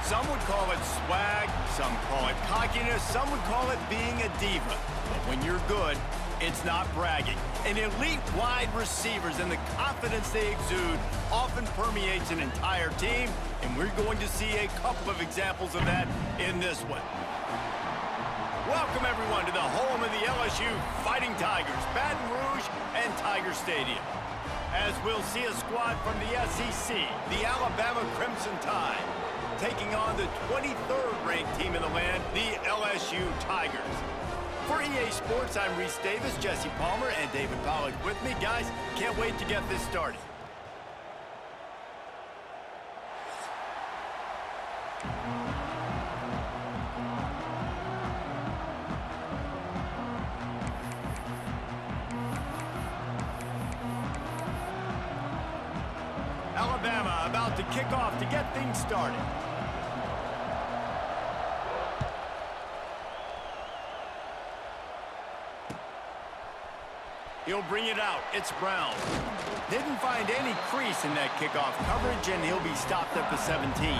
Some would call it swag, some call it cockiness, some would call it being a diva. But when you're good, it's not bragging. And elite wide receivers and the confidence they exude often permeates an entire team, and we're going to see a couple of examples of that in this one. Welcome, everyone, to the home of the LSU Fighting Tigers, Baton Rouge and Tiger Stadium. As we'll see a squad from the SEC, the Alabama Crimson Tide, taking on the 23rd ranked team in the land, the LSU Tigers. For EA Sports, I'm Reese Davis, Jesse Palmer, and David Pollack with me. Guys, can't wait to get this started. Alabama about to kick off to get things started. He'll bring it out. It's Brown. Didn't find any crease in that kickoff coverage, and he'll be stopped at the 17.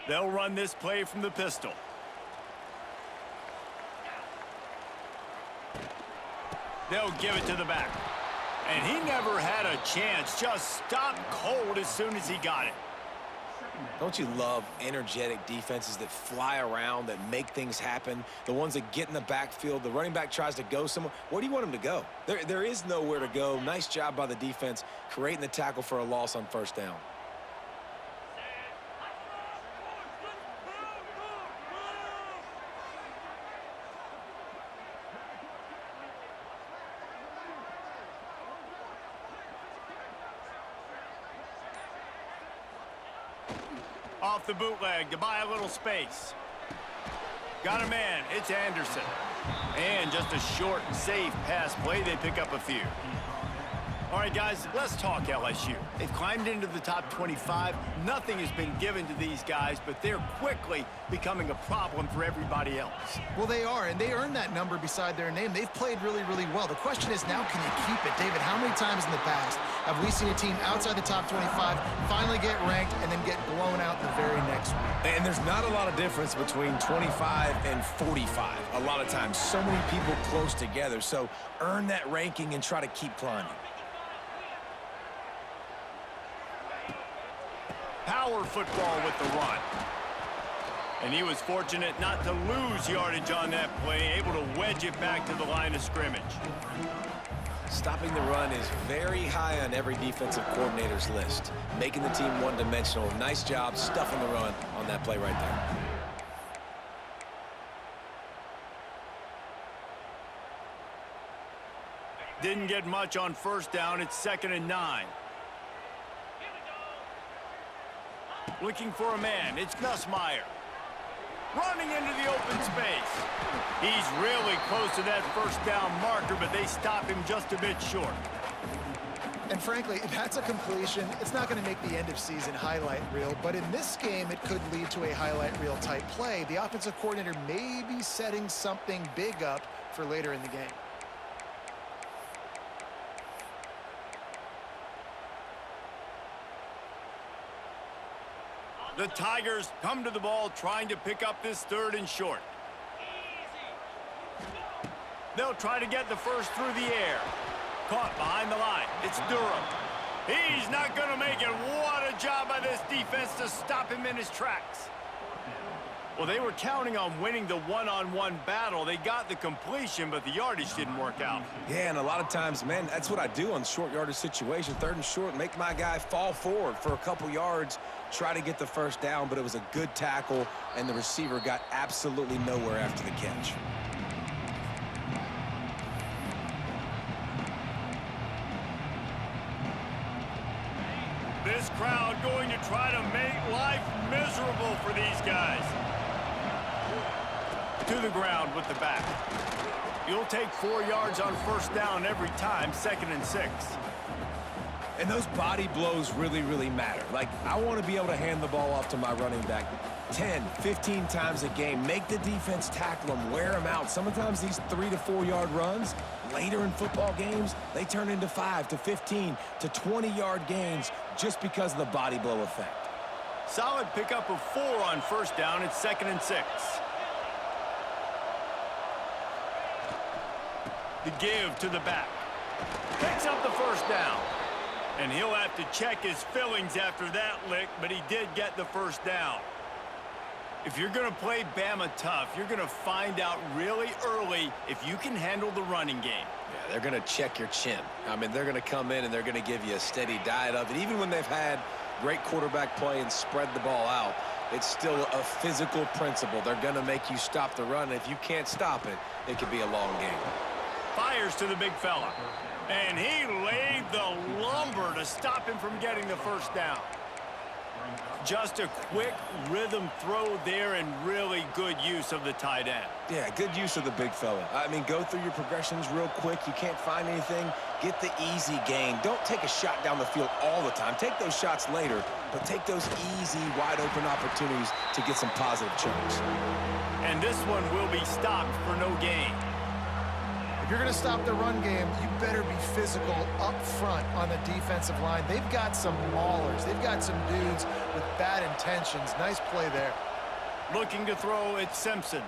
They'll run this play from the pistol. They'll give it to the back. And he never had a chance. Just stopped cold as soon as he got it. Don't you love energetic defenses that fly around, that make things happen? The ones that get in the backfield, the running back tries to go somewhere. Where do you want him to go? There is nowhere to go. Nice job by the defense, creating the tackle for a loss on first down. Off the bootleg to buy a little space. Got a man. It's Anderson. And just a short, safe pass play. They pick up a few. All right, guys, let's talk LSU. They've climbed into the top 25. Nothing has been given to these guys, but they're quickly becoming a problem for everybody else. Well, they are, and they earned that number beside their name. They've played really, really well. The question is now, can you keep it? David, how many times in the past have we seen a team outside the top 25 finally get ranked and then get blown out the very next week? And there's not a lot of difference between 25 and 45. A lot of times, so many people close together. So earn that ranking and try to keep climbing. Power football with the run. And he was fortunate not to lose yardage on that play, able to wedge it back to the line of scrimmage. Stopping the run is very high on every defensive coordinator's list. Making the team one-dimensional. Nice job stuffing the run on that play right there. Didn't get much on first down. It's 2nd and 9. Looking for a man. It's Nussmeier. Running into the open space. He's really close to that first down marker, but they stop him just a bit short. And frankly, if that's a completion, it's not going to make the end-of-season highlight reel. But in this game, it could lead to a highlight reel type play. The offensive coordinator may be setting something big up for later in the game. The Tigers come to the ball trying to pick up this 3rd and short. They'll try to get the first through the air. Caught behind the line. It's Durham. He's not going to make it. What a job by this defense to stop him in his tracks. Well, they were counting on winning the one-on-one battle. They got the completion, but the yardage didn't work out. Yeah, and a lot of times, man, that's what I do on short yardage situation. 3rd and short, make my guy fall forward for a couple yards, try to get the first down, but it was a good tackle, and the receiver got absolutely nowhere after the catch. This crowd going to try to make life miserable for these guys. To the ground with the back. You'll take 4 yards on first down every time, 2nd and 6. And those body blows really, really matter. Like, I want to be able to hand the ball off to my running back 10, 15 times a game. Make the defense tackle them, wear them out. Sometimes these 3 to 4 yard runs, later in football games, they turn into 5 to 15 to 20 yard gains just because of the body blow effect. Solid pickup of 4 on first down. It's 2nd and 6. The give to the back. Picks up the first down. And he'll have to check his fillings after that lick, but he did get the first down. If you're going to play Bama tough, you're going to find out really early if you can handle the running game. Yeah, they're going to check your chin. I mean, they're going to come in and they're going to give you a steady diet of it. Even when they've had great quarterback play and spread the ball out, it's still a physical principle. They're going to make you stop the run. If you can't stop it, it could be a long game. Fires to the big fella. And he laid the lumber to stop him from getting the first down. Just a quick rhythm throw there and really good use of the tight end. Yeah, good use of the big fella. I mean, go through your progressions real quick. You can't find anything. Get the easy gain. Don't take a shot down the field all the time. Take those shots later, but take those easy, wide-open opportunities to get some positive chunks. And this one will be stopped for no gain. If you're going to stop the run game, you better be physical up front on the defensive line. They've got some maulers. They've got some dudes with bad intentions. Nice play there. Looking to throw, it's Simpson.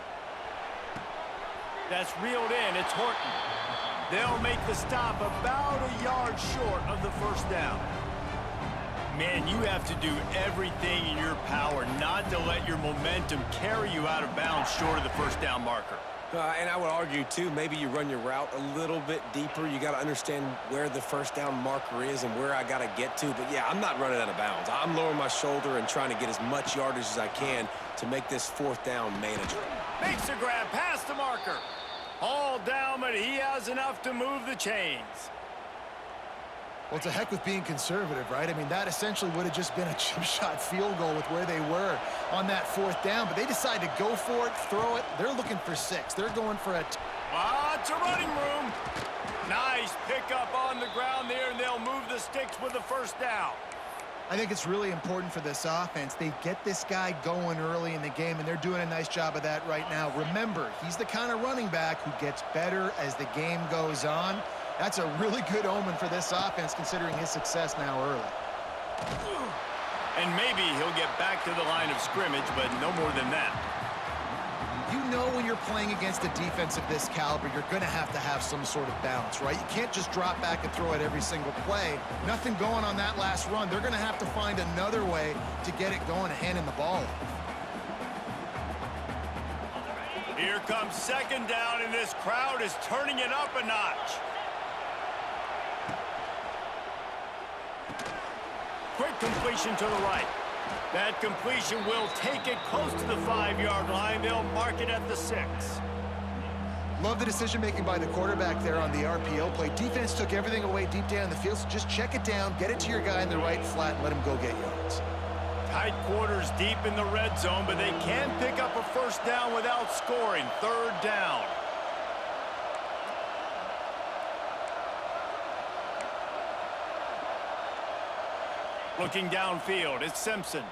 That's reeled in. It's Horton. They'll make the stop about a yard short of the first down. Man, you have to do everything in your power not to let your momentum carry you out of bounds short of the first down marker. And I would argue, too, maybe you run your route a little bit deeper. You got to understand where the first down marker is and where I got to get to. But, yeah, I'm not running out of bounds. I'm lowering my shoulder and trying to get as much yardage as I can to make this fourth down manageable. Makes a grab past the marker. All down, but he has enough to move the chains. Well, to heck with being conservative, right? I mean, that essentially would have just been a chip shot field goal with where they were on that 4th down, but they decided to go for it, throw it. They're looking for 6. They're going for a... Lots of running room. Nice pickup on the ground there, and they'll move the sticks with the 1st down. I think it's really important for this offense. They get this guy going early in the game, and they're doing a nice job of that right now. Remember, he's the kind of running back who gets better as the game goes on. That's a really good omen for this offense, considering his success now early. And maybe he'll get back to the line of scrimmage, but no more than that. You know when you're playing against a defense of this caliber, you're going to have some sort of balance, right? You can't just drop back and throw it every single play. Nothing going on that last run. They're going to have to find another way to get it going and handing the ball off. Here comes 2nd down, and this crowd is turning it up a notch. Quick completion to the right. That completion will take it close to the 5-yard line. They'll mark it at the 6. Love the decision-making by the quarterback there on the RPO play. Defense took everything away deep down the field, so just check it down, get it to your guy in the right flat, and let him go get yards. Tight quarters deep in the red zone, but they can pick up a 1st down without scoring. 3rd down. Looking downfield, it's Simpson.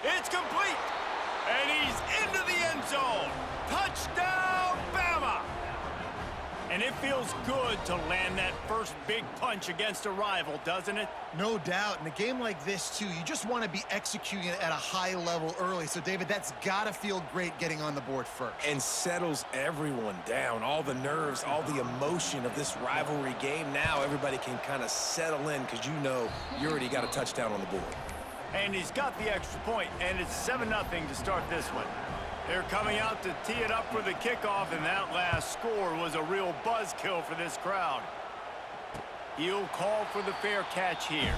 It's complete, and he's into the end zone. Touchdown, Bama! And it feels good to land that first big punch against a rival, doesn't it? No doubt. In a game like this, too, you just want to be executing it at a high level early. So, David, that's got to feel great getting on the board first. And settles everyone down. All the nerves, all the emotion of this rivalry game. Now everybody can kind of settle in because you know you already got a touchdown on the board. And he's got the extra point, and it's 7-0 to start this one. They're coming out to tee it up for the kickoff, and that last score was a real buzzkill for this crowd. He'll call for the fair catch here.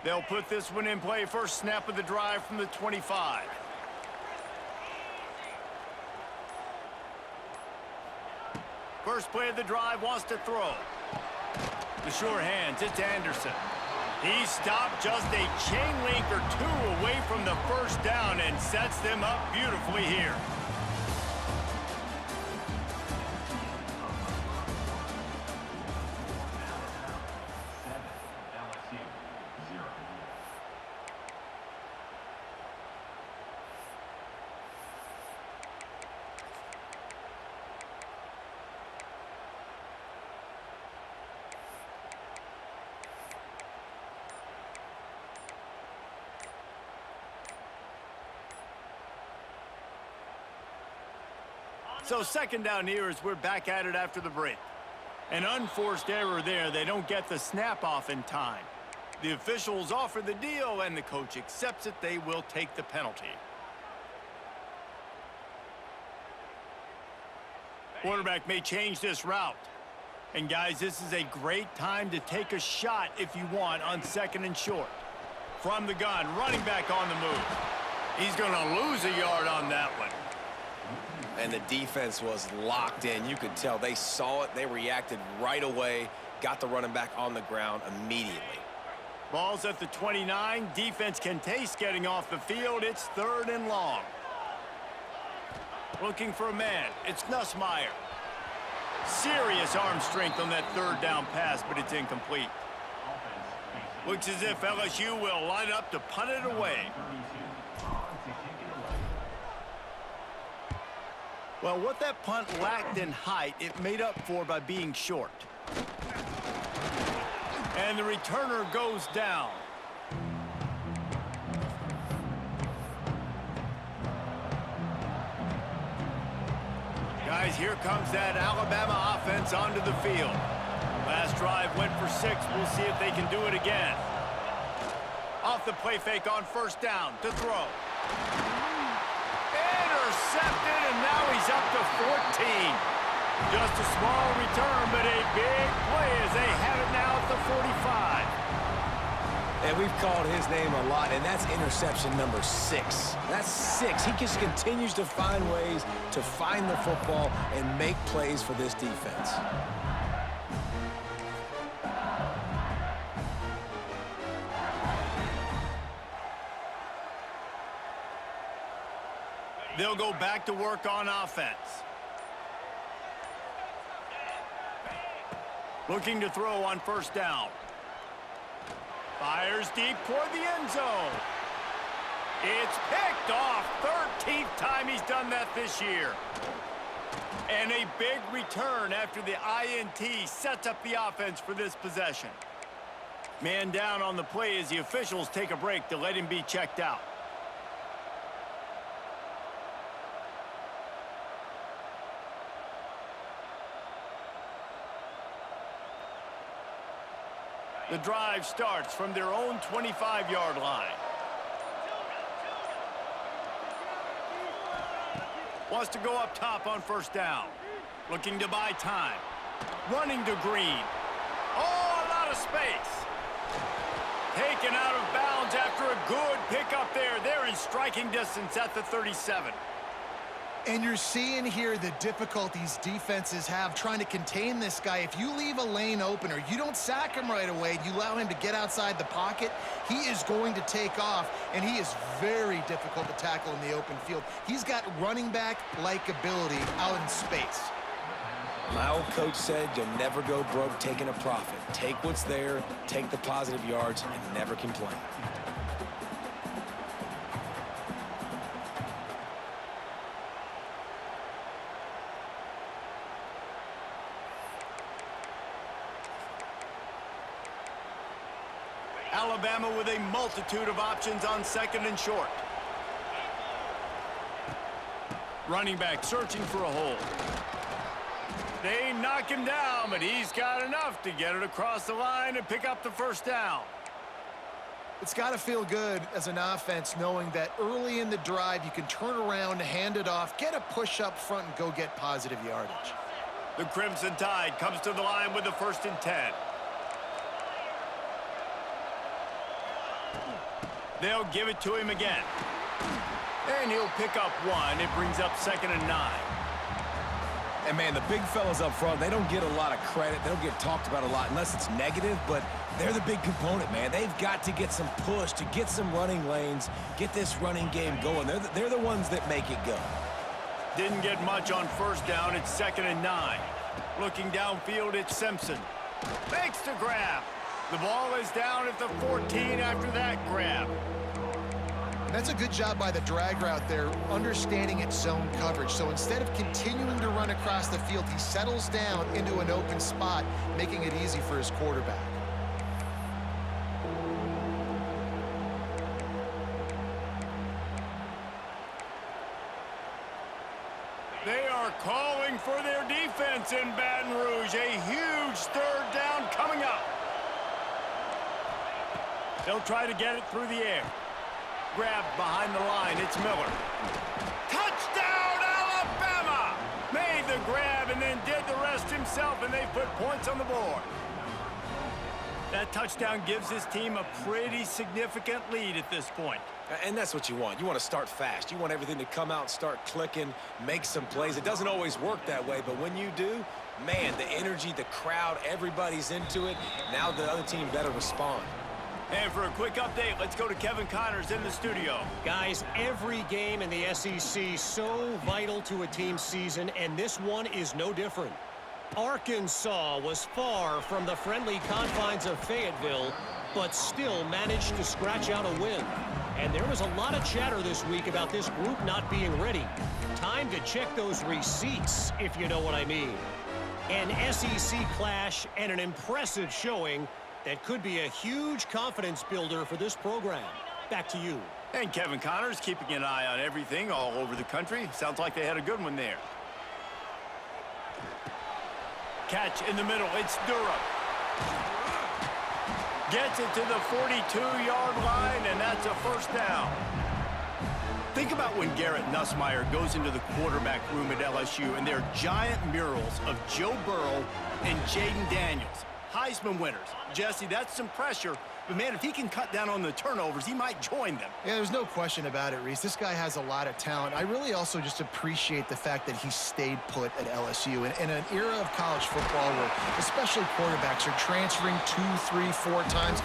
They'll put this one in play. First snap of the drive from the 25. First play of the drive, wants to throw. The sure hands, it's Anderson. He stopped just a chain link or 2 away from the 1st down and sets them up beautifully here. So 2nd down here as we're back at it after the break. An unforced error there. They don't get the snap off in time. The officials offer the deal, and the coach accepts it. They will take the penalty. Quarterback may change this route. And, guys, this is a great time to take a shot if you want on 2nd and short. From the gun, running back on the move. He's going to lose a yard on that one. And the defense was locked in. You could tell they saw it. They reacted right away, got the running back on the ground immediately. Ball's at the 29. Defense can taste getting off the field. It's 3rd and long. Looking for a man. It's Nussmeier. Serious arm strength on that 3rd down pass, but it's incomplete. Looks as if LSU will line up to punt it away. Well, what that punt lacked in height, it made up for by being short. And the returner goes down. Guys, here comes that Alabama offense onto the field. Last drive went for 6. We'll see if they can do it again. Off the play fake on 1st down to throw. intercepted, and now he's up to 14. Just a small return, but a big play as they have it now at the 45. And we've called his name a lot, and that's interception number 6. That's 6. He just continues to find ways to find the football and make plays for this defense. They'll go back to work on offense. Looking to throw on first down. Fires deep toward the end zone. It's picked off. 13th time he's done that this year. And a big return after the INT sets up the offense for this possession. Man down on the play as the officials take a break to let him be checked out. The drive starts from their own 25-yard line. Wants to go up top on first down. Looking to buy time. Running to Green. Oh, a lot of space. Taken out of bounds after a good pickup there. They're in striking distance at the 37. And you're seeing here the difficulties defenses have trying to contain this guy. If you leave a lane open or you don't sack him right away, you allow him to get outside the pocket, he is going to take off, and he is very difficult to tackle in the open field. He's got running back-like ability out in space. My old coach said you'll never go broke taking a profit. Take what's there, take the positive yards, and never complain. Alabama with a multitude of options on second and short. Running back searching for a hole. They knock him down, but he's got enough to get it across the line and pick up the first down. It's got to feel good as an offense knowing that early in the drive you can turn around, hand it off, get a push up front, and go get positive yardage. The Crimson Tide comes to the line with the 1st and 10. They'll give it to him again. And he'll pick up 1. It brings up 2nd and 9. And, man, the big fellas up front, they don't get a lot of credit. They don't get talked about a lot unless it's negative, but they're the big component, man. They've got to get some push, to get some running lanes, get this running game going. They're the ones that make it go. Didn't get much on first down. It's 2nd and 9. Looking downfield, it's Simpson. Makes the grab. The ball is down at the 14 after that grab. That's a good job by the drag route there, understanding its zone coverage. So instead of continuing to run across the field, he settles down into an open spot, making it easy for his quarterback. They are calling for their defense in Baton Rouge. A huge 3rd down coming up. They'll try to get it through the air. Grabbed behind the line. It's Miller. Touchdown, Alabama! Made the grab and then did the rest himself, and they put points on the board. That touchdown gives his team a pretty significant lead at this point. And that's what you want. You want to start fast. You want everything to come out and start clicking, make some plays. It doesn't always work that way, but when you do, man, the energy, the crowd, everybody's into it. Now the other team better respond. And for a quick update, let's go to Kevin Connors in the studio. Guys, every game in the SEC so vital to a team's season, and this one is no different. Arkansas was far from the friendly confines of Fayetteville, but still managed to scratch out a win. And there was a lot of chatter this week about this group not being ready. Time to check those receipts, if you know what I mean. An SEC clash and an impressive showing that could be a huge confidence builder for this program. Back to you. And Kevin Connors keeping an eye on everything all over the country. Sounds like they had a good one there. Catch in the middle. It's Durham. Gets it to the 42-yard line, and that's a first down. Think about when Garrett Nussmeier goes into the quarterback room at LSU and there are giant murals of Joe Burrow and Jaden Daniels, Heisman winners. Jesse, that's some pressure. But, man, if he can cut down on the turnovers, he might join them. Yeah, there's no question about it, Reese. This guy has a lot of talent. I really also just appreciate the fact that he stayed put at LSU. In an era of college football where especially quarterbacks are transferring 2, 3, 4 times,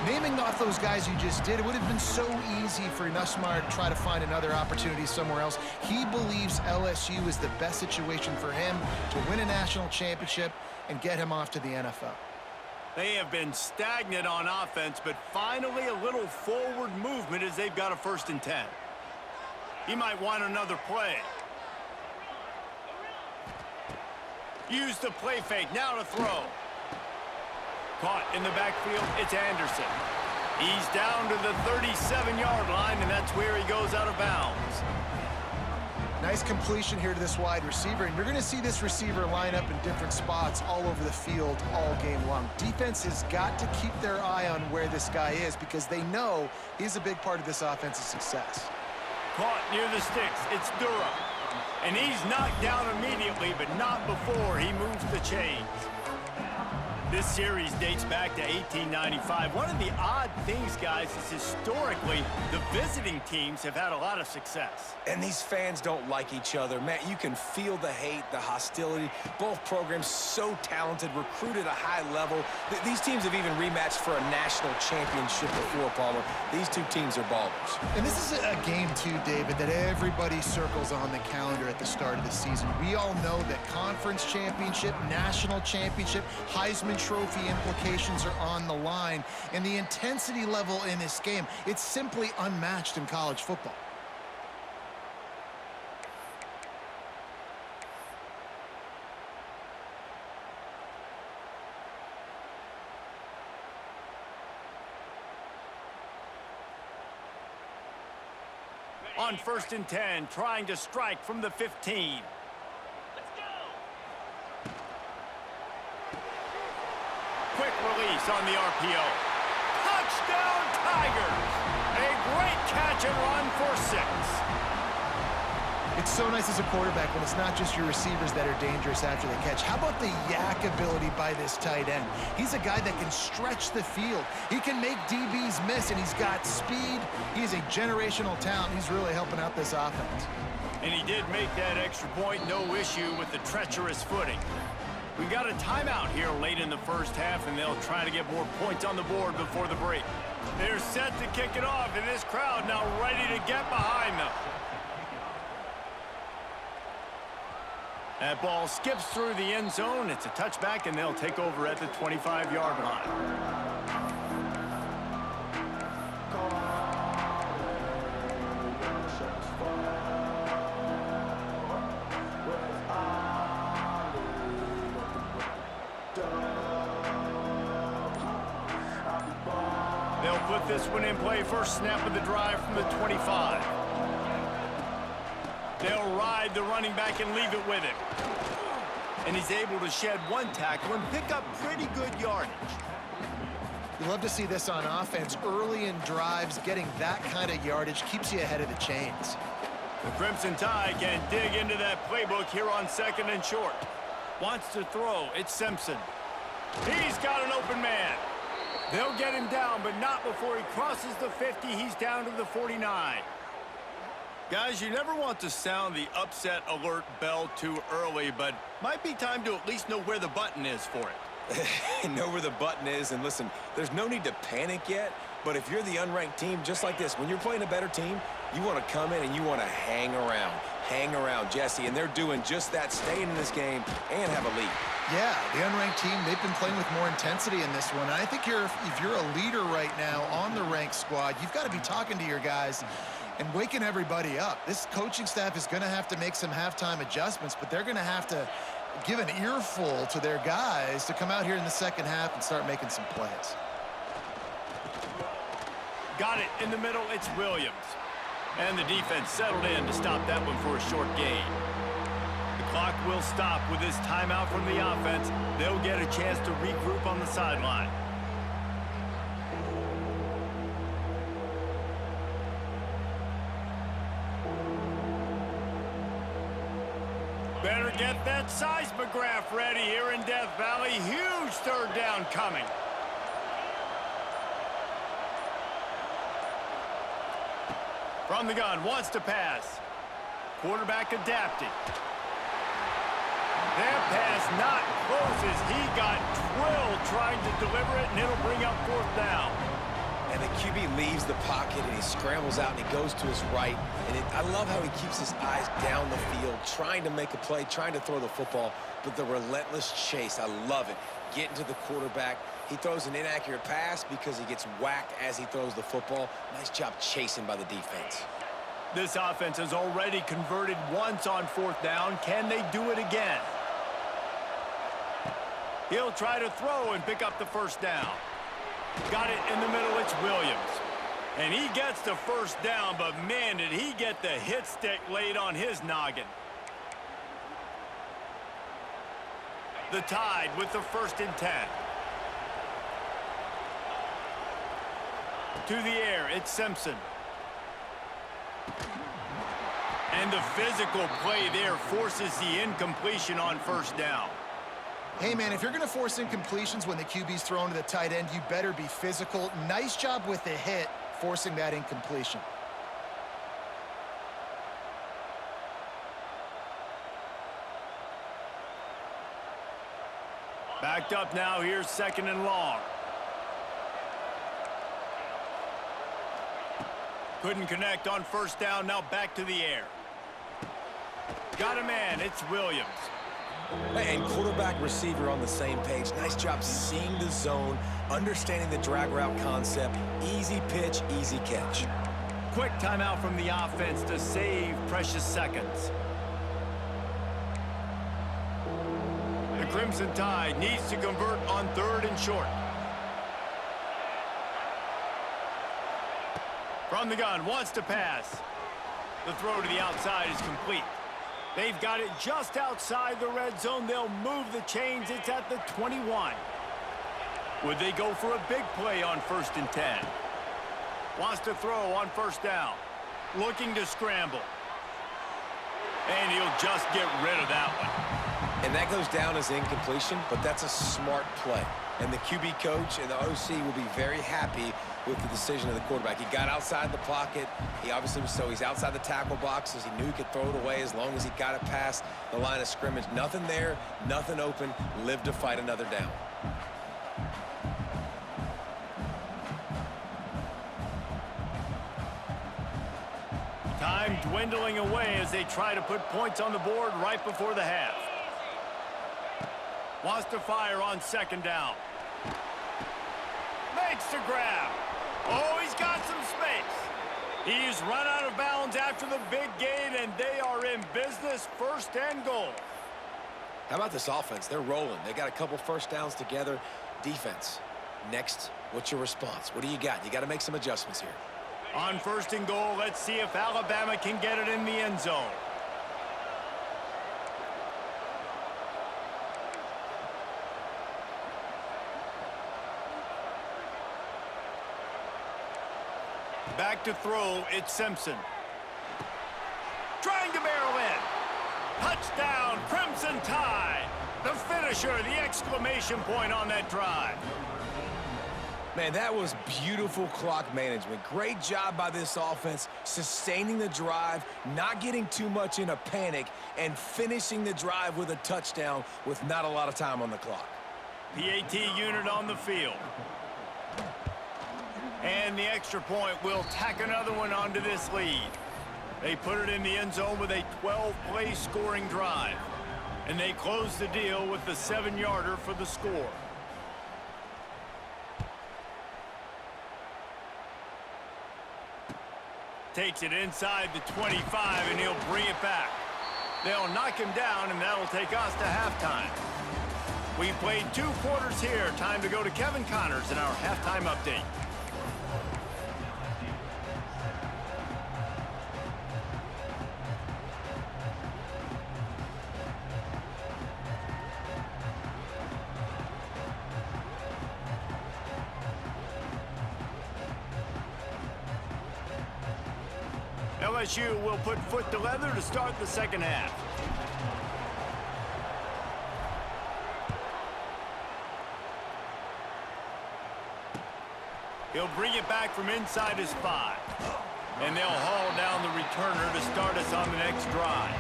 naming off those guys you just did, it would have been so easy for Nussmeier to try to find another opportunity somewhere else. He believes LSU is the best situation for him to win a national championship and get him off to the NFL. They have been stagnant on offense, but finally a little forward movement as they've got a 1st and 10. He might want another play. Use the play fake, now to throw. Caught in the backfield, it's Anderson. He's down to the 37-yard line, and that's where he goes out of bounds. Nice completion here to this wide receiver, and you're going to see this receiver line up in different spots all over the field all game long. Defense has got to keep their eye on where this guy is because they know he's a big part of this offense's success. Caught near the sticks, it's Durham. And he's knocked down immediately, but not before he moves the chains. This series dates back to 1895. One of the odd things, guys, is historically the visiting teams have had a lot of success. And these fans don't like each other. Matt, you can feel the hate, the hostility. Both programs so talented, recruited at a high level. These teams have even rematched for a national championship before, Palmer. These two teams are ballers. And this is a game, too, David, that everybody circles on the calendar at the start of the season. We all know that conference championship, national championship, Heisman Trophy implications are on the line. And the intensity level in this game, it's simply unmatched in college football. On 1st and 10, trying to strike from the 15. Quick release on the RPO. Touchdown, Tigers! A great catch and run for 6. It's so nice as a quarterback when it's not just your receivers that are dangerous after the catch. How about the yak ability by this tight end? He's a guy that can stretch the field. He can make DBs miss, and he's got speed. He's a generational talent. He's really helping out this offense. And he did make that extra point, no issue with the treacherous footing. We got a timeout here late in the first half, and they'll try to get more points on the board before the break. They're set to kick it off, and this crowd now ready to get behind them. That ball skips through the end zone. It's a touchback, and they'll take over at the 25-yard line. They'll put this one in play. First snap of the drive from the 25. They'll ride the running back and leave it with him. And he's able to shed one tackle and pick up pretty good yardage. You love to see this on offense. Early in drives, getting that kind of yardage keeps you ahead of the chains. The Crimson Tide can dig into that playbook here on 2nd and short. Wants to throw. It's Simpson. He's got an open man. They'll get him down, but not before he crosses the 50. He's down to the 49. Guys, you never want to sound the upset alert bell too early, but might be time to at least know where the button is for it. Know where the button is, and listen, there's no need to panic yet, but if you're the unranked team, just like this, when you're playing a better team, you want to come in and you want to hang around, Jesse, and they're doing just that, staying in this game and have a lead. Yeah, the unranked team, they've been playing with more intensity in this one. And I think if you're a leader right now on the ranked squad, you've got to be talking to your guys and waking everybody up. This coaching staff is going to have to make some halftime adjustments, but they're going to have to give an earful to their guys to come out here in the second half and start making some plays. Got it in the middle. It's Williams. And the defense settled in to stop that one for a short gain. The clock will stop with this timeout from the offense. They'll get a chance to regroup on the sideline. get that seismograph ready here in Death Valley. Huge third down coming. From the gun, wants to pass. Quarterback adapting. That pass not close as he got drilled trying to deliver it, and it'll bring up fourth down. And the QB leaves the pocket, and he scrambles out, and he goes to his right. And I love how he keeps his eyes down the field, trying to make a play, trying to throw the football, but the relentless chase, I love it. Getting to the quarterback. He throws an inaccurate pass because he gets whacked as he throws the football. Nice job chasing by the defense. This offense has already converted once on fourth down. Can they do it again? He'll try to throw and pick up the first down. Got it in the middle, it's Williams. And he gets the first down, but man, did he get the hit stick laid on his noggin. The Tide with the 1st and 10. To the air, it's Simpson. And the physical play there forces the incompletion on first down. Hey, man, if you're going to force incompletions when the QB's thrown to the tight end, you better be physical. Nice job with the hit, forcing that incompletion. Backed up now, here's 2nd and long. Couldn't connect on first down, now back to the air. Got a man, it's Williams. And quarterback receiver on the same page. Nice job seeing the zone, understanding the drag route concept. Easy pitch, easy catch. Quick timeout from the offense to save precious seconds. The Crimson Tide needs to convert on 3rd and short. From the gun, wants to pass. The throw to the outside is complete. They've got it just outside the red zone. They'll move the chains. It's at the 21. Would they go for a big play on 1st and 10? Wants to throw on first down. Looking to scramble. And he'll just get rid of that one. And that goes down as incompletion, but that's a smart play. And the QB coach and the OC will be very happy with the decision of the quarterback. He got outside the pocket. He obviously was he's outside the tackle boxes. He knew he could throw it away as long as he got it past the line of scrimmage. Nothing there, nothing open. Live to fight another down. Time dwindling away as they try to put points on the board right before the half. Wants to fire on 2nd down. Makes the grab. Oh, he's got some space. He's run out of bounds after the big gain, and they are in business. 1st and goal. How about this offense? They're rolling. They got a couple first downs together. Defense. Next, what's your response? What do you got? You got to make some adjustments here. On 1st and goal, let's see if Alabama can get it in the end zone. Back to throw, it's Simpson. Trying to barrel in. Touchdown, Crimson Tide. The finisher, the exclamation point on that drive. Man, that was beautiful clock management. Great job by this offense, sustaining the drive, not getting too much in a panic, and finishing the drive with a touchdown with not a lot of time on the clock. PAT unit on the field. And the extra point will tack another one onto this lead. They put it in the end zone with a 12-play scoring drive. And they close the deal with the 7-yarder for the score. Takes it inside the 25, and he'll bring it back. They'll knock him down, and that'll take us to halftime. We've played 2 quarters here. Time to go to Kevin Connors in our halftime update. LSU will put foot to leather to start the second half. He'll bring it back from inside his 5. And they'll haul down the returner to start us on the next drive.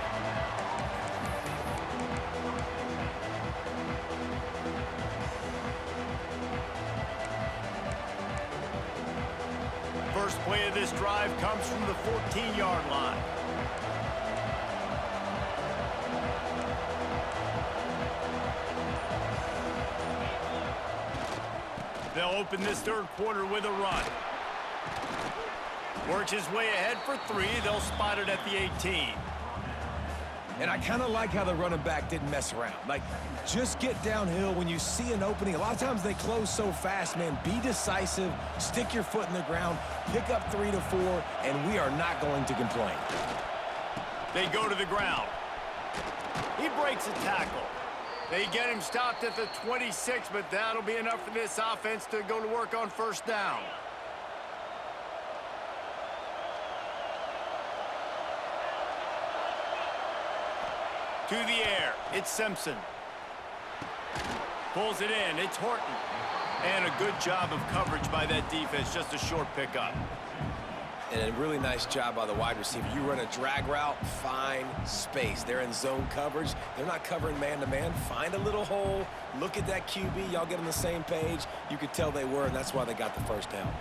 First play of this drive comes from the 14-yard line. They'll open this third quarter with a run. Works his way ahead for 3. They'll spot it at the 18. And I kind of like how the running back didn't mess around. Like, just get downhill when you see an opening. A lot of times they close so fast, man. Be decisive, stick your foot in the ground, pick up 3 to 4, and we are not going to complain. They go to the ground. He breaks a tackle. They get him stopped at the 26, but that'll be enough for this offense to go to work on first down. To the air, it's Simpson. Pulls it in, it's Horton. And a good job of coverage by that defense, just a short pickup. And a really nice job by the wide receiver. You run a drag route, find space. They're in zone coverage. They're not covering man-to-man. Find a little hole. Look at that QB. Y'all get on the same page. You could tell they were, and that's why they got the first down.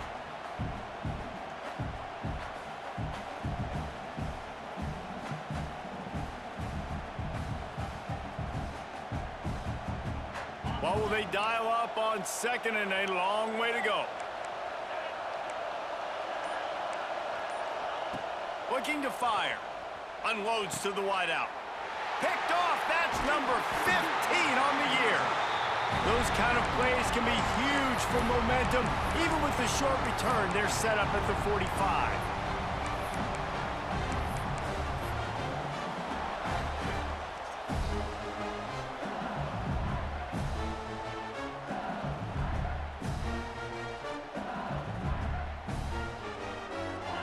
What will they dial up on 2nd and a long way to go? Looking to fire. Unloads to the wideout. Picked off. That's number 15 on the year. Those kind of plays can be huge for momentum. Even with the short return, they're set up at the 45.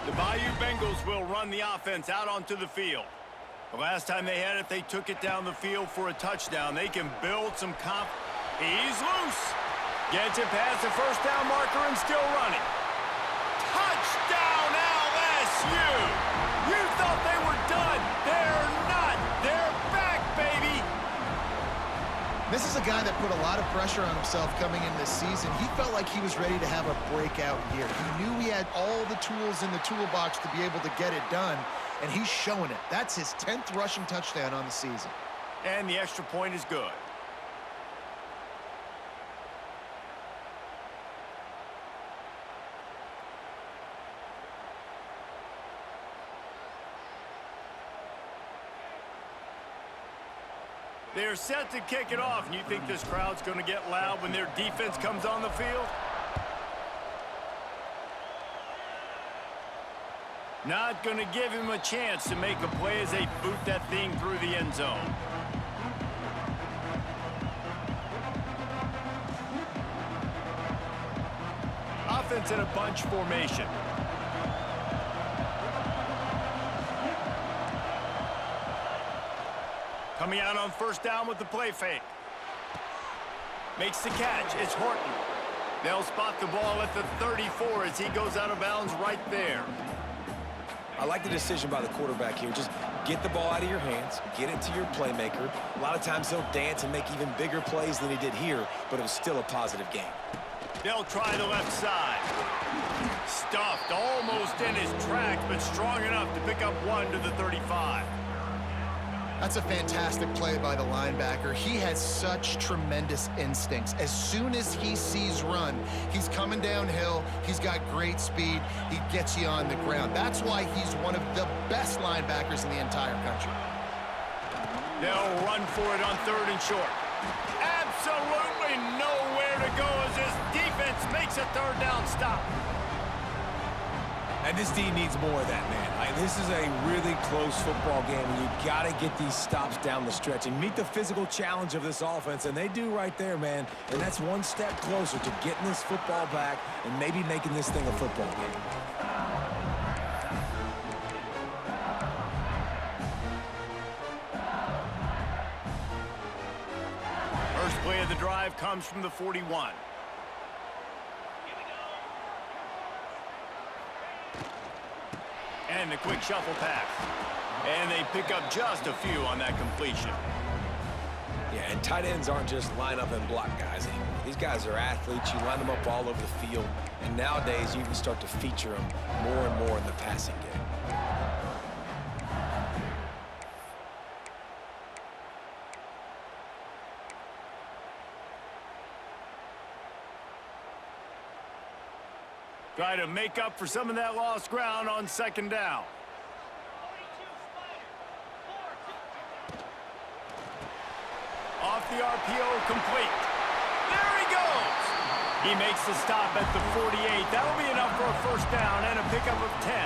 The Bayou Bengals will run the offense out onto the field. The last time they had it, they took it down the field for a touchdown. They can build some He's loose. Gets it past the first down marker and still running. Touchdown, LSU! You thought they were done. They're not. They're back, baby. This is a guy that put a lot of pressure on himself coming in this season. He felt like he was ready to have a breakout year. He knew he had all the tools in the toolbox to be able to get it done, and he's showing it. That's his 10th rushing touchdown on the season. And the extra point is good. They're set to kick it off, and you think this crowd's going to get loud when their defense comes on the field? Not going to give him a chance to make a play as they boot that thing through the end zone. Offense in a bunch formation. Coming out on first down with the play fake. Makes the catch. It's Horton. They'll spot the ball at the 34 as he goes out of bounds right there. I like the decision by the quarterback here. Just get the ball out of your hands, get it to your playmaker. A lot of times he'll dance and make even bigger plays than he did here, but it was still a positive game. They'll try the left side. Stuffed almost in his tracks, but strong enough to pick up one to the 35. That's a fantastic play by the linebacker. He has such tremendous instincts. As soon as he sees run, he's coming downhill. He's got great speed. He gets you on the ground. That's why he's one of the best linebackers in the entire country. They'll run for it on 3rd and short. Absolutely nowhere to go as this defense makes a 3rd down stop. And this D needs more of that, man. This is a really close football game, and you got to get these stops down the stretch and meet the physical challenge of this offense, and they do right there, man. And that's one step closer to getting this football back and maybe making this thing a football game. First play of the drive comes from the 41. And the quick shuffle pass. And they pick up just a few on that completion. Yeah, and tight ends aren't just line up and block guys anymore. These guys are athletes. You line them up all over the field. And nowadays, you can start to feature them more and more in the passing game. Try to make up for some of that lost ground on second down. Off the RPO, complete. There he goes. He makes the stop at the 48. That'll be enough for a first down and a pickup of 10.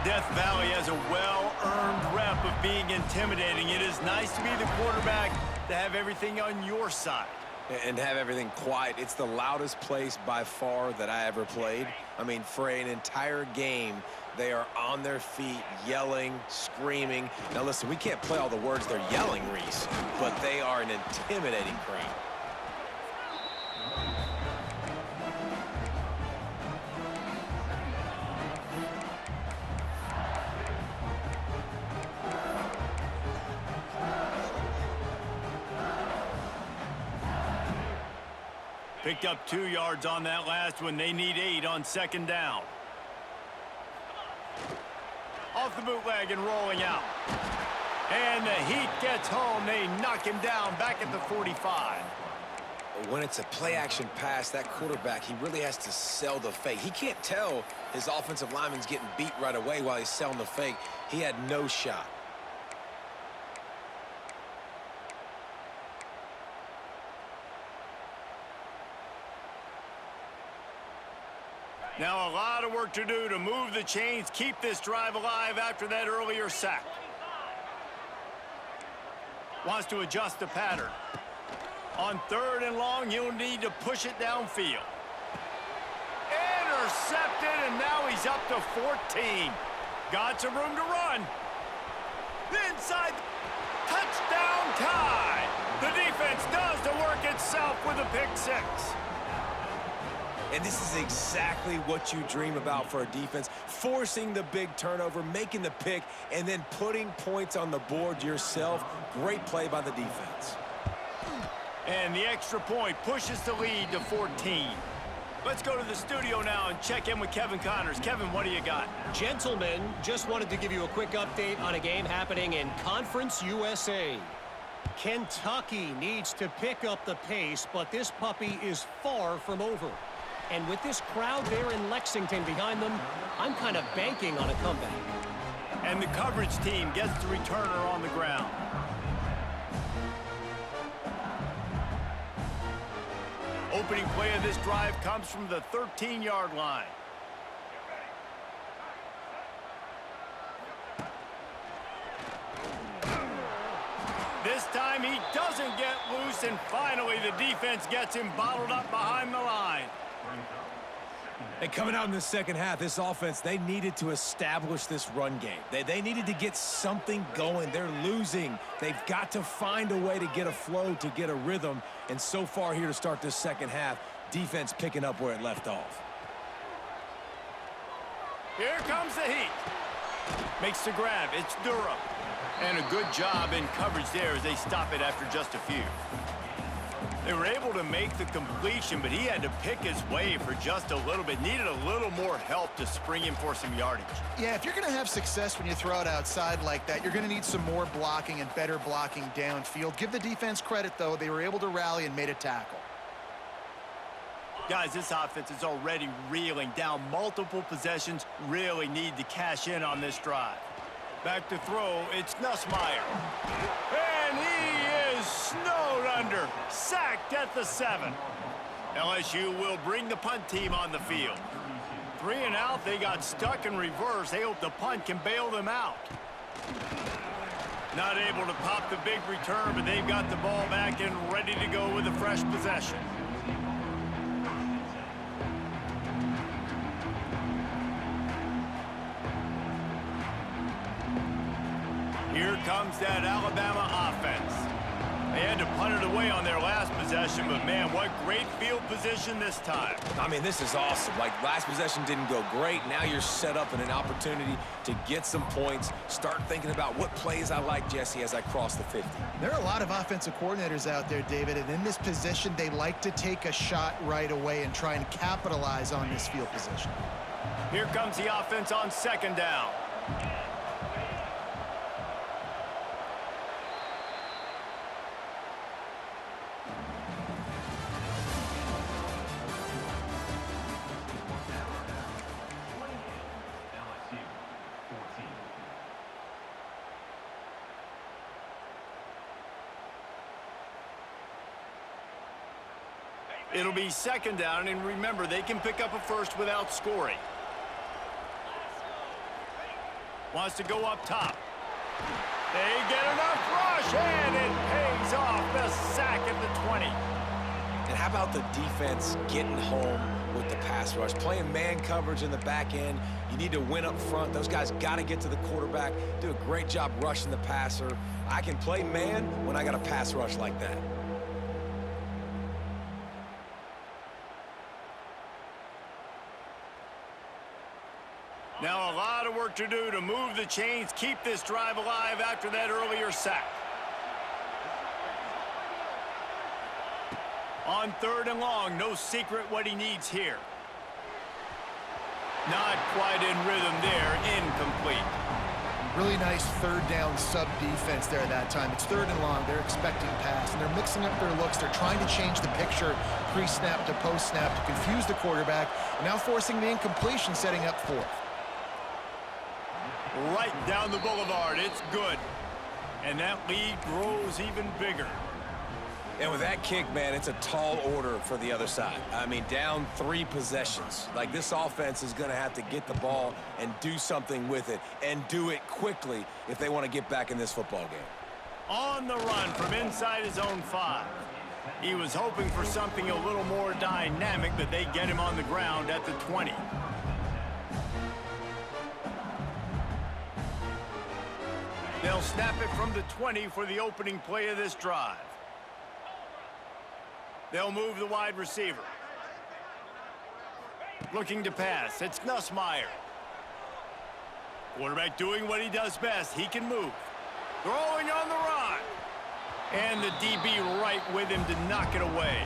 Death Valley has a well-earned rep of being intimidating. It is nice to be the quarterback, to have everything on your side. And have everything quiet. It's the loudest place by far that I ever played. I mean, for an entire game, they are on their feet, yelling, screaming. Now, listen, we can't play all the words they're yelling, Reese, but they are an intimidating crowd. Picked up 2 yards on that last one. They need 8 on second down. Off the bootleg and rolling out. And the Heat gets home. They knock him down back at the 45. When it's a play-action pass, that quarterback, he really has to sell the fake. He can't tell his offensive lineman's getting beat right away while he's selling the fake. He had no shot. Now a lot of work to do to move the chains, keep this drive alive after that earlier sack. Wants to adjust the pattern. On 3rd and long, he'll need to push it downfield. Intercepted, and now he's up to 14. Got some room to run. Inside, touchdown tie. The defense does the work itself with a pick 6. And this is exactly what you dream about for a defense, forcing the big turnover, making the pick, and then putting points on the board yourself. Great play by the defense. And the extra point pushes the lead to 14. Let's go to the studio now and check in with Kevin Connors. Kevin, what do you got? Gentlemen, just wanted to give you a quick update on a game happening in Conference USA. Kentucky needs to pick up the pace, but this puppy is far from over. And with this crowd there in Lexington behind them, I'm kind of banking on a comeback. And the coverage team gets the returner on the ground. Opening play of this drive comes from the 13-yard line. This time he doesn't get loose, and finally the defense gets him bottled up behind the line. And coming out in the second half, this offense, they needed to establish this run game. They needed to get something going. They're losing. They've got to find a way to get a flow, to get a rhythm. And so far here to start this second half, defense picking up where it left off. Here comes the Heat. Makes the grab. It's Durham. And a good job in coverage there as they stop it after just a few. They were able to make the completion, but he had to pick his way for just a little bit. Needed a little more help to spring him for some yardage. Yeah, if you're going to have success when you throw it outside like that, you're going to need some more blocking and better blocking downfield. Give the defense credit, though. They were able to rally and made a tackle. Guys, this offense is already reeling down multiple possessions. Really need to cash in on this drive. Back to throw, it's Nussmeier. And he is snowed under. Sacked at the 7. LSU will bring the punt team on the field. 3 and out, they got stuck in reverse. They hope the punt can bail them out. Not able to pop the big return, but they've got the ball back and ready to go with a fresh possession. Here comes that Alabama offense. They had to punt it away on their last possession, but man, what great field position this time. I mean, this is awesome. Like, last possession didn't go great. Now you're set up in an opportunity to get some points. Start thinking about what plays I like, Jesse, as I cross the 50. There are a lot of offensive coordinators out there, David, and in this position, they like to take a shot right away and try and capitalize on this field position. Here comes the offense on second down. It'll be second down, and remember, they can pick up a first without scoring. Wants to go up top. They get enough rush, and it pays off. The sack at the 20. And how about the defense getting home with the pass rush? Playing man coverage in the back end. You need to win up front. Those guys got to get to the quarterback. Do a great job rushing the passer. I can play man when I got a pass rush like that. Now a lot of work to do to move the chains, keep this drive alive after that earlier sack. On third and long, no secret what he needs here. Not quite in rhythm there, incomplete. Really nice third down sub defense there that time. It's third and long. They're expecting pass, and they're mixing up their looks. They're trying to change the picture pre-snap to post-snap to confuse the quarterback, and now forcing the incompletion, setting up fourth. Right down the boulevard. It's good. And that lead grows even bigger. And with that kick, man, it's a tall order for the other side. I mean, down 3 possessions. Like, this offense is going to have to get the ball and do something with it, and do it quickly if they want to get back in this football game. On the run from inside his own 5. He was hoping for something a little more dynamic, but they get him on the ground at the 20. They'll snap it from the 20 for the opening play of this drive. They'll move the wide receiver. Looking to pass. It's Nussmeier. Quarterback doing what he does best. He can move. Throwing on the run. And the DB right with him to knock it away.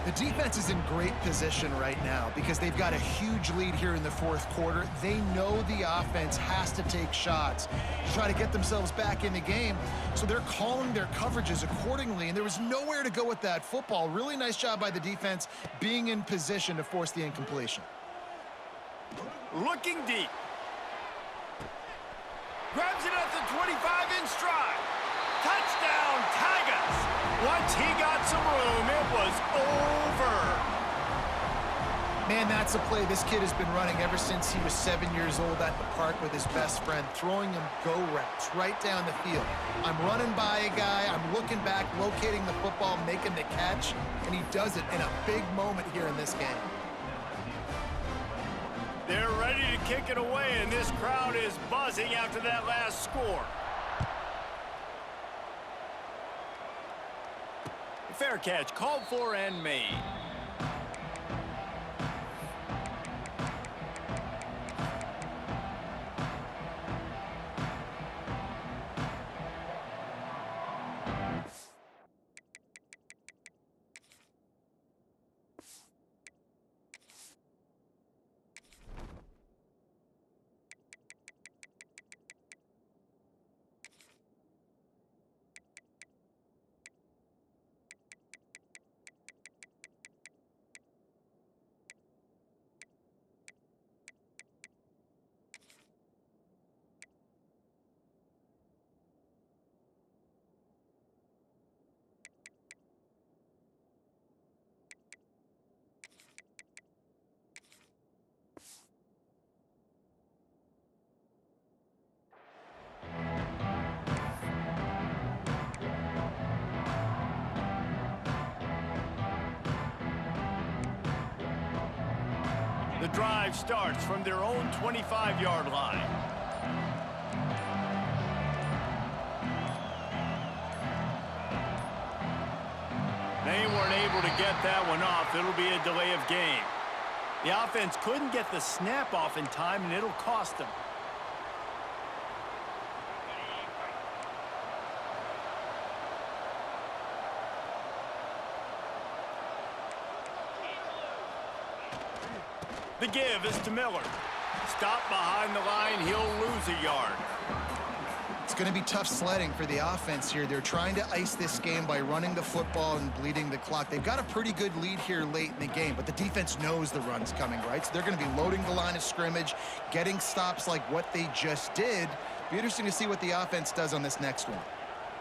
The defense is in great position right now because they've got a huge lead here in the fourth quarter. They know the offense has to take shots to try to get themselves back in the game, so they're calling their coverages accordingly, and there was nowhere to go with that football. Really nice job by the defense being in position to force the incompletion. Looking deep. Grabs it at the 25 in stride. Touchdown, Tigers! Once he got some room, it was over. Man, that's a play this kid has been running ever since he was 7 years old at the park with his best friend, throwing him go routes right down the field. I'm running by a guy, I'm looking back, locating the football, making the catch, and he does it in a big moment here in this game. They're ready to kick it away, and this crowd is buzzing after that last score. Fair catch, called for and made. The drive starts from their own 25-yard line. able to get that one off, it'll be a delay of game. The offense couldn't get the snap off in time, and it'll cost them. The give is to Miller. Stop behind the line, he'll lose a yard. It's going to be tough sledding for the offense here. They're trying to ice this game by running the football and bleeding the clock. They've got a pretty good lead here late in the game, but the defense knows the run's coming, right? So they're going to be loading the line of scrimmage, getting stops like what they just did. Be interesting to see what the offense does on this next one.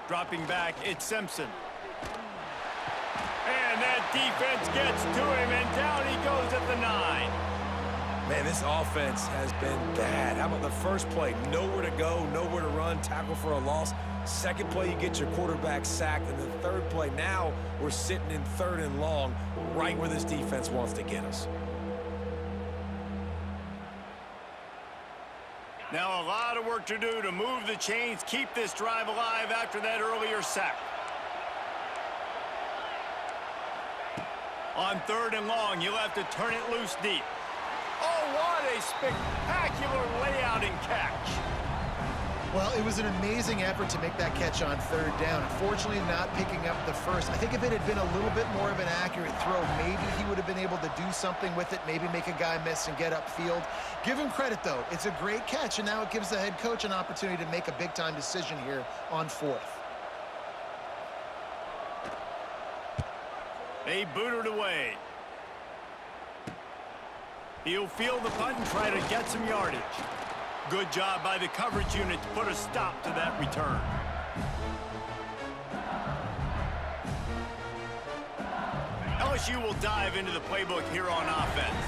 Dropping back, it's Simpson. And that defense gets to him, and down he goes at the 9. Man, this offense has been bad. How about the first play? Nowhere to go, nowhere to run, tackle for a loss. Second play, you get your quarterback sacked. And the third play, now we're sitting in 3rd and long, right where this defense wants to get us. Now a lot of work to do to move the chains, keep this drive alive after that earlier sack. On 3rd and long, you'll have to turn it loose deep. Oh, what a spectacular layout and catch. Well, it was an amazing effort to make that catch on 3rd down. Unfortunately, not picking up the first. I think if it had been a little bit more of an accurate throw, maybe he would have been able to do something with it, maybe make a guy miss and get upfield. Give him credit, though. It's a great catch, and now it gives the head coach an opportunity to make a big-time decision here on 4th. They boot it away. He'll field the punt and try to get some yardage. Good job by the coverage unit to put a stop to that return. LSU will dive into the playbook here on offense.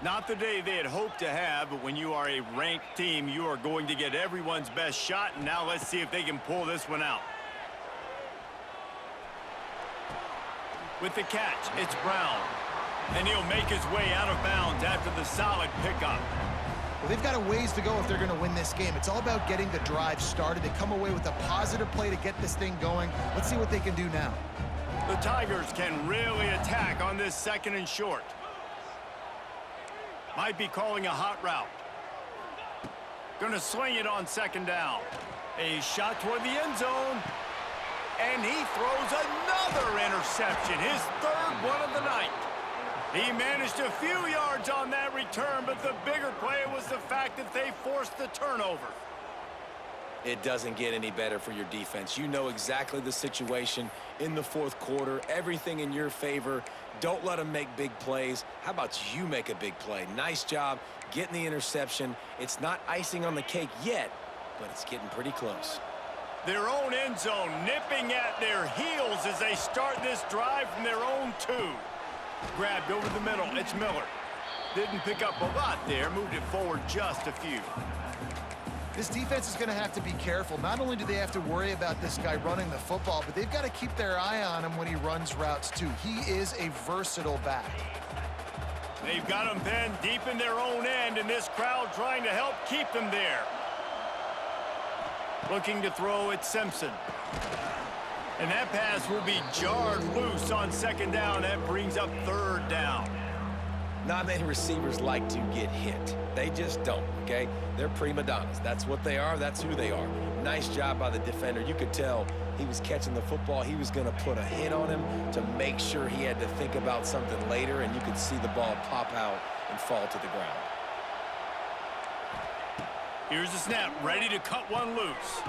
Not the day they had hoped to have, but when you are a ranked team, you are going to get everyone's best shot, and now let's see if they can pull this one out. With the catch, it's Brown. And he'll make his way out of bounds after the solid pickup. Well, they've got a ways to go if they're going to win this game. It's all about getting the drive started. They come away with a positive play to get this thing going. Let's see what they can do now. The Tigers can really attack on this 2nd and short. Might be calling a hot route. Going to swing it on 2nd down. A shot toward the end zone. And he throws another interception, his 3rd one of the night. He managed a few yards on that return, but the bigger play was the fact that they forced the turnover. It doesn't get any better for your defense. You know exactly the situation in the 4th quarter, everything in your favor. Don't let them make big plays. How about you make a big play? Nice job getting the interception. It's not icing on the cake yet, but it's getting pretty close. Their own end zone nipping at their heels as they start this drive from their own 2. Grabbed over the middle, it's Miller. Didn't pick up a lot there, moved it forward just a few. This defense is going to have to be careful. Not only do they have to worry about this guy running the football, but they've got to keep their eye on him when he runs routes too. He is a versatile back. They've got him pinned deep in their own end, and this crowd trying to help keep them there. Looking to throw at Simpson. And that pass will be jarred loose on 2nd down. That brings up 3rd down. Not many receivers like to get hit. They just don't, okay? They're prima donnas. That's what they are. That's who they are. Nice job by the defender. You could tell he was catching the football. He was going to put a hit on him to make sure he had to think about something later, and you could see the ball pop out and fall to the ground. Here's the snap, ready to cut one loose.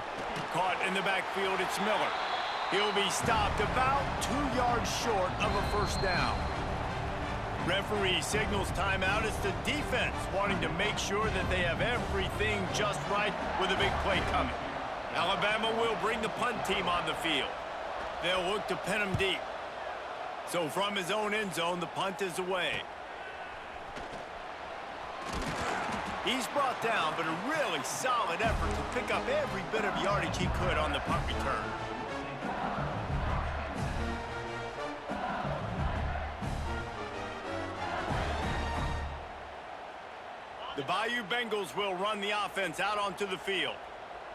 Caught in the backfield, it's Miller. He'll be stopped about 2 yards short of a 1st down. Referee signals timeout. It's the defense wanting to make sure that they have everything just right with a big play coming. Alabama will bring the punt team on the field. They'll look to pin him deep. So from his own end zone, the punt is away. He's brought down, but a really solid effort to pick up every bit of yardage he could on the punt return. The Bayou Bengals will run the offense out onto the field.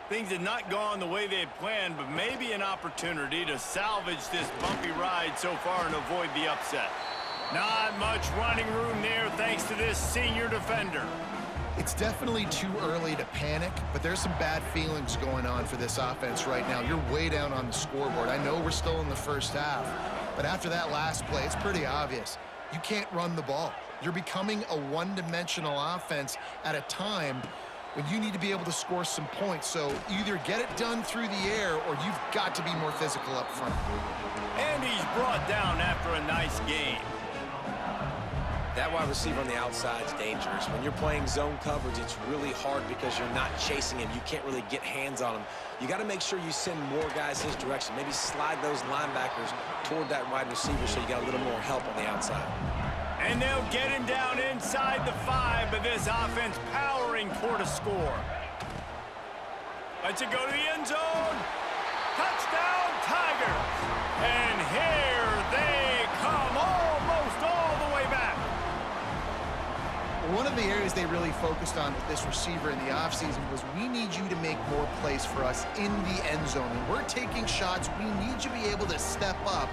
Things had not gone the way they had planned, but maybe an opportunity to salvage this bumpy ride so far and avoid the upset. Not much running room there thanks to this senior defender. It's definitely too early to panic, but there's some bad feelings going on for this offense right now. You're way down on the scoreboard. I know we're still in the first half, but after that last play, it's pretty obvious. You can't run the ball. You're becoming a one-dimensional offense at a time when you need to be able to score some points. So either get it done through the air or you've got to be more physical up front. And he's brought down after a nice game. That wide receiver on the outside is dangerous. When you're playing zone coverage, it's really hard because you're not chasing him. You can't really get hands on him. You got to make sure you send more guys his direction. Maybe slide those linebackers toward that wide receiver so you got a little more help on the outside. And they'll get him down inside the 5, but this offense powering toward a score. Lets it go to the end zone. Touchdown, Tigers. And here they come almost all the way back. One of the areas they really focused on with this receiver in the offseason was we need you to make more plays for us in the end zone. When we're taking shots, we need you to be able to step up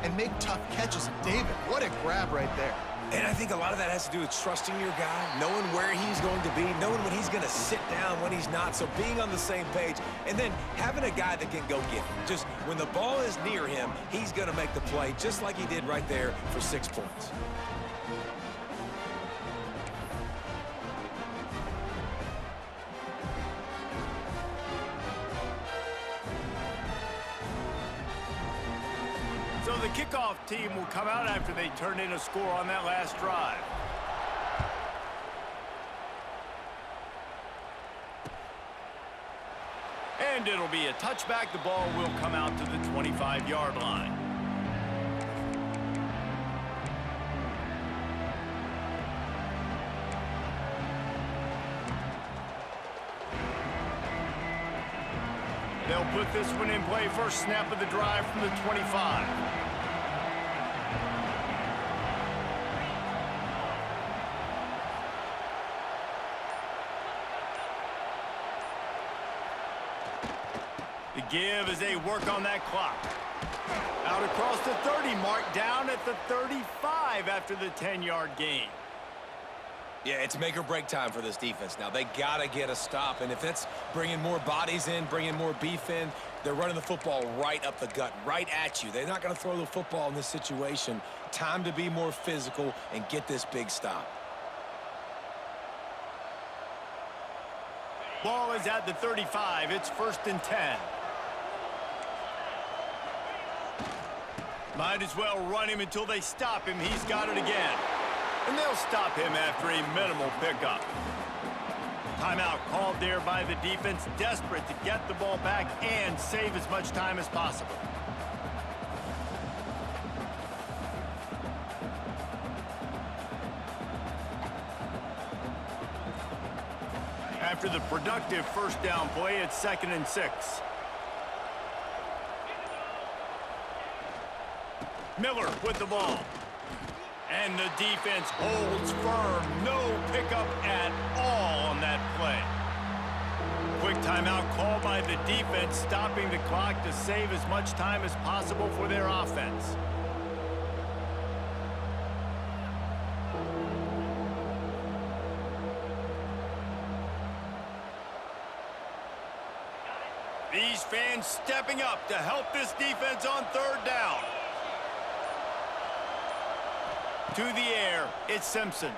and make tough catches. And David, what a grab right there. And I think a lot of that has to do with trusting your guy, knowing where he's going to be, knowing when he's going to sit down, when he's not, so being on the same page, and then having a guy that can go get him. Just when the ball is near him, he's going to make the play, just like he did right there for 6 points. So the kickoff team will come out after they turn in a score on that last drive. And it'll be a touchback. The ball will come out to the 25-yard line. They'll put this one in play. First snap of the drive from the 25. The give as they work on that clock. Out across the 30 mark, down at the 35 after the 10-yard gain. Yeah, it's make or break time for this defense now. They got to get a stop, and if it's bringing more bodies in, bringing more beef in, they're running the football right up the gut, right at you. They're not going to throw the football in this situation. Time to be more physical and get this big stop. Ball is at the 35. It's 1st and 10. Might as well run him until they stop him. He's got it again. And they'll stop him after a minimal pickup. Timeout called there by the defense, desperate to get the ball back and save as much time as possible. After the productive first down play, it's 2nd and 6. Miller with the ball. And the defense holds firm. No pickup at all on that play. Quick timeout call by the defense, stopping the clock to save as much time as possible for their offense. These fans stepping up to help this defense on 3rd down. To the air, it's Simpson.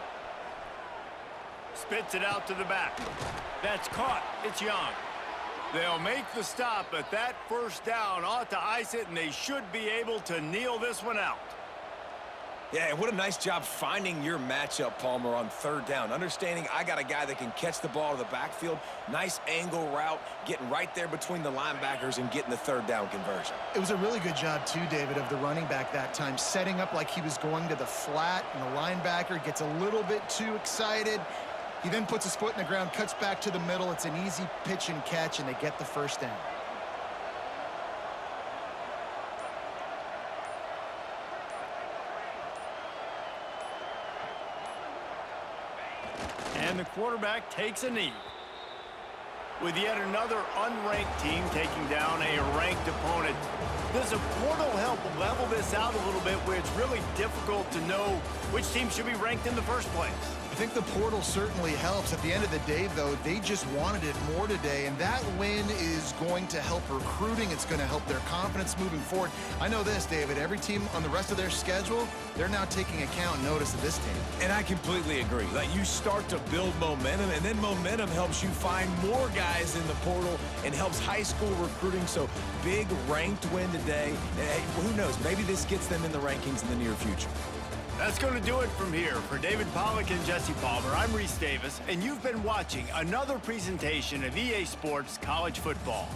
Spits it out to the back. That's caught. It's Young. They'll make the stop, but that first down ought to ice it, and they should be able to kneel this one out. Yeah, what a nice job finding your matchup, Palmer, on 3rd down. Understanding I got a guy that can catch the ball to the backfield. Nice angle route, getting right there between the linebackers and getting the 3rd down conversion. It was a really good job, too, David, of the running back that time, setting up like he was going to the flat, and the linebacker gets a little bit too excited. He then puts his foot in the ground, cuts back to the middle. It's an easy pitch and catch, and they get the first down. And the quarterback takes a knee. with yet another unranked team taking down a ranked opponent. Does a portal help level this out a little bit where it's really difficult to know which team should be ranked in the first place? I think the portal certainly helps. At the end of the day, though, they just wanted it more today, and that win is going to help recruiting. It's going to help their confidence moving forward. I know this, David, every team on the rest of their schedule, they're now taking account notice of this team. And I completely agree. Like, you start to build momentum, and then momentum helps you find more guys in the portal and helps high school recruiting. So big ranked win today. Hey, who knows? Maybe this gets them in the rankings in the near future. That's going to do it from here. For David Pollack and Jesse Palmer, I'm Reese Davis, and you've been watching another presentation of EA Sports College Football.